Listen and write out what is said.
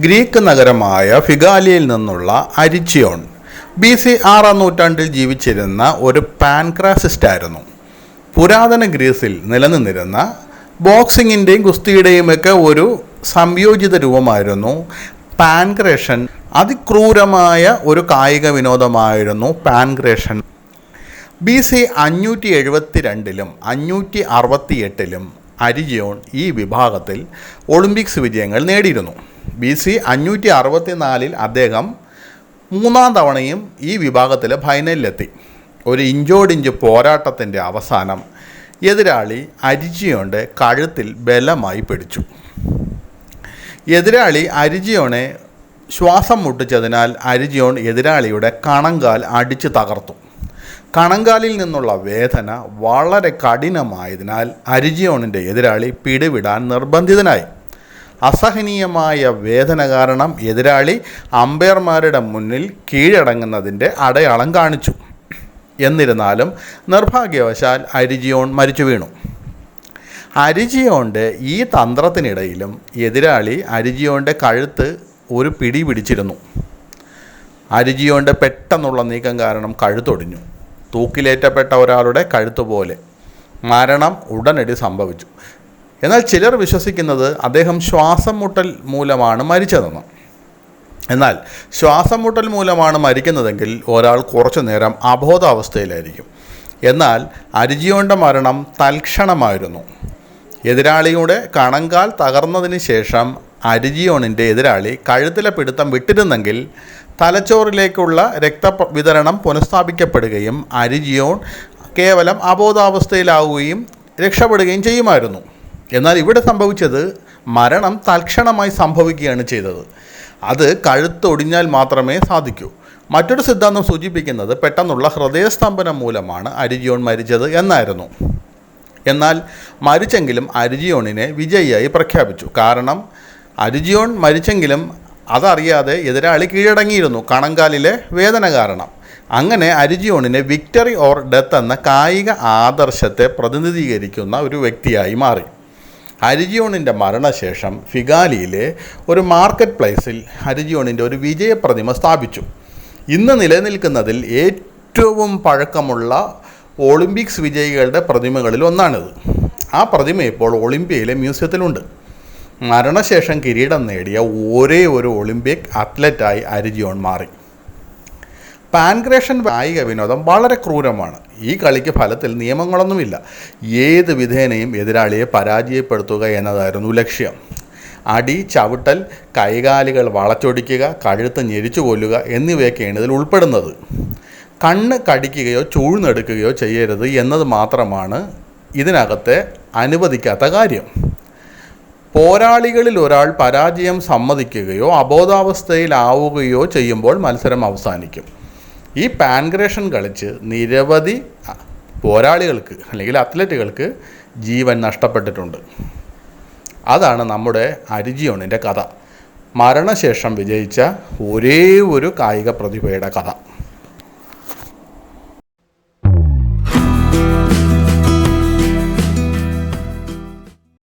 Greek നഗരമായ ഫിഗാലിയിൽ നിന്നുള്ള അരിച്ചിയോൺ BC 6-ാം നൂറ്റാണ്ടിൽ ജീവിച്ചിരുന്ന ഒരു പാൻക്രാസിസ്റ്റായിരുന്നു. പുരാതന ഗ്രീസിൽ നിലനിന്നിരുന്ന ബോക്സിങ്ങിൻ്റെയും ഗുസ്തിയുടെയുമൊക്കെ ഒരു സംയോജിത രൂപമായിരുന്നു പാൻക്രേഷൻ. അതിക്രൂരമായ ഒരു കായിക വിനോദമായിരുന്നു പാൻക്രേഷൻ. BC 572-ലും 568-ലും അരിജിയോൺ ഈ വിഭാഗത്തിൽ ഒളിമ്പിക്സ് വിജയങ്ങൾ നേടിയിരുന്നു. BC 564-ൽ അദ്ദേഹം 3-ാം തവണയും ഈ വിഭാഗത്തിലെ ഫൈനലിലെത്തി. ഒരു ഇഞ്ചോടിഞ്ച് പോരാട്ടത്തിൻ്റെ അവസാനം എതിരാളി അരിജിയോൻ്റെ കഴുത്തിൽ ബലമായി പിടിച്ചു. എതിരാളി അരിജിയോനെ ശ്വാസം മുട്ടിച്ചതിനാൽ അരിജിയോൺ എതിരാളിയുടെ കണങ്കാൽ അടിച്ചു തകർത്തു. കണങ്കാലിൽ നിന്നുള്ള വേദന വളരെ കഠിനമായതിനാൽ അരിജിയോണിൻ്റെ എതിരാളി പിടിവിടാൻ നിർബന്ധിതനായി. അസഹനീയമായ വേദന കാരണം എതിരാളി അമ്പയർമാരുടെ മുന്നിൽ കീഴടങ്ങുന്നതിൻ്റെ അടയാളം കാണിച്ചു. എന്നിരുന്നാലും നിർഭാഗ്യവശാൽ അരിജിയോൺ മരിച്ചു വീണു. അരിജിയോൻ്റെ ഈ തന്ത്രത്തിനിടയിലും എതിരാളി അരിജിയോൻ്റെ കഴുത്ത് ഒരു പിടി പിടിച്ചിരുന്നു. അരിജിയോൻ്റെ പെട്ടെന്നുള്ള നീക്കം കാരണം കഴുത്തൊടിഞ്ഞു. തൂക്കിലേറ്റപ്പെട്ട ഒരാളുടെ കഴുത്തുപോലെ മരണം ഉടനടി സംഭവിച്ചു. എന്നാൽ ചിലർ വിശ്വസിക്കുന്നത് അദ്ദേഹം ശ്വാസം മുട്ടൽ മൂലമാണ് മരിച്ചതെന്ന്. എന്നാൽ ശ്വാസം മുട്ടൽ മൂലമാണ് മരിക്കുന്നതെങ്കിൽ ഒരാൾ കുറച്ചു നേരം അബോധാവസ്ഥയിലായിരിക്കും. എന്നാൽ അരിജിയോൻ്റെ മരണം തൽക്ഷണമായിരുന്നു. എതിരാളിയുടെ കണങ്കാൽ തകർന്നതിന് ശേഷം അരിജിയോണിൻ്റെ എതിരാളി കഴുത്തിലെ പിടുത്തം വിട്ടിരുന്നെങ്കിൽ തലച്ചോറിലേക്കുള്ള രക്തവിതരണം പുനഃസ്ഥാപിക്കപ്പെടുകയും അരിജിയോൺ കേവലം അബോധാവസ്ഥയിലാവുകയും രക്ഷപ്പെടുകയും ചെയ്യുമായിരുന്നു. എന്നാൽ ഇവിടെ സംഭവിച്ചത് മരണം തൽക്ഷണമായി സംഭവിക്കുകയാണ് ചെയ്തത്. അത് കഴുത്തൊടിഞ്ഞാൽ മാത്രമേ സാധിക്കൂ. മറ്റൊരു സിദ്ധാന്തം സൂചിപ്പിക്കുന്നത് പെട്ടെന്നുള്ള ഹൃദയസ്തംഭനം മൂലമാണ് അരിജിയോൺ മരിച്ചത് എന്നായിരുന്നു. എന്നാൽ മരിച്ചെങ്കിലും അരിജിയോണിനെ വിജയിയായി പ്രഖ്യാപിച്ചു. കാരണം അരിജിയോൺ മരിച്ചെങ്കിലും അതറിയാതെ എതിരാളി കീഴടങ്ങിയിരുന്നു കണങ്കാലിലെ വേദന കാരണം. അങ്ങനെ അരിജിയോണിനെ വിക്ടറി ഓർ ഡെത്ത് എന്ന കായിക ആദർശത്തെ പ്രതിനിധീകരിക്കുന്ന ഒരു വ്യക്തിയായി മാറി. അരിജിയോണിൻ്റെ മരണശേഷം ഫിഗാലിയിലെ ഒരു മാർക്കറ്റ് പ്ലേസിൽ അരിജിയോണിൻ്റെ ഒരു വിജയപ്രതിമ സ്ഥാപിച്ചു. ഇന്ന് നിലനിൽക്കുന്നതിൽ ഏറ്റവും പഴക്കമുള്ള ഒളിമ്പിക്സ് വിജയികളുടെ പ്രതിമകളിൽ ഒന്നാണിത്. ആ പ്രതിമ ഇപ്പോൾ ഒളിമ്പിയയിലെ മ്യൂസിയത്തിലുണ്ട്. മരണശേഷം കിരീടം നേടിയ ഒരേ ഒരു ഒളിമ്പിക് അത്ലറ്റായി അരിജിയോൺ മാറി. പാൻക്രേഷൻ കായിക വിനോദം വളരെ ക്രൂരമാണ്. ഈ കളിക്ക് ഫലത്തിൽ നിയമങ്ങളൊന്നുമില്ല. ഏത് വിധേനയും എതിരാളിയെ പരാജയപ്പെടുത്തുക എന്നതായിരുന്നു ലക്ഷ്യം. അടി, ചവിട്ടൽ, കൈകാലുകൾ വളച്ചൊടിക്കുക, കഴുത്ത് ഞെരിച്ചു കൊല്ലുക എന്നിവയൊക്കെയാണ് ഇതിൽ ഉൾപ്പെടുന്നത്. കണ്ണ് കടിക്കുകയോ ചൂഴ്ന്നെടുക്കുകയോ ചെയ്യരുത് എന്നത് മാത്രമാണ് ഇതിനകത്തെ അനുവദിക്കാത്ത കാര്യം. പോരാളികളിൽ ഒരാൾ പരാജയം സമ്മതിക്കുകയോ അബോധാവസ്ഥയിലാവുകയോ ചെയ്യുമ്പോൾ മത്സരം അവസാനിക്കും. ഈ പാൻക്രേഷൻ കളിച്ച് നിരവധി പോരാളികൾക്ക് അല്ലെങ്കിൽ അത്ലറ്റുകൾക്ക് ജീവൻ നഷ്ടപ്പെട്ടിട്ടുണ്ട്. അതാണ് നമ്മുടെ അരിജിയോണിൻ്റെ കഥ. മരണശേഷം വിജയിച്ച ഒരേ ഒരു കായിക പ്രതിഭയുടെ കഥ.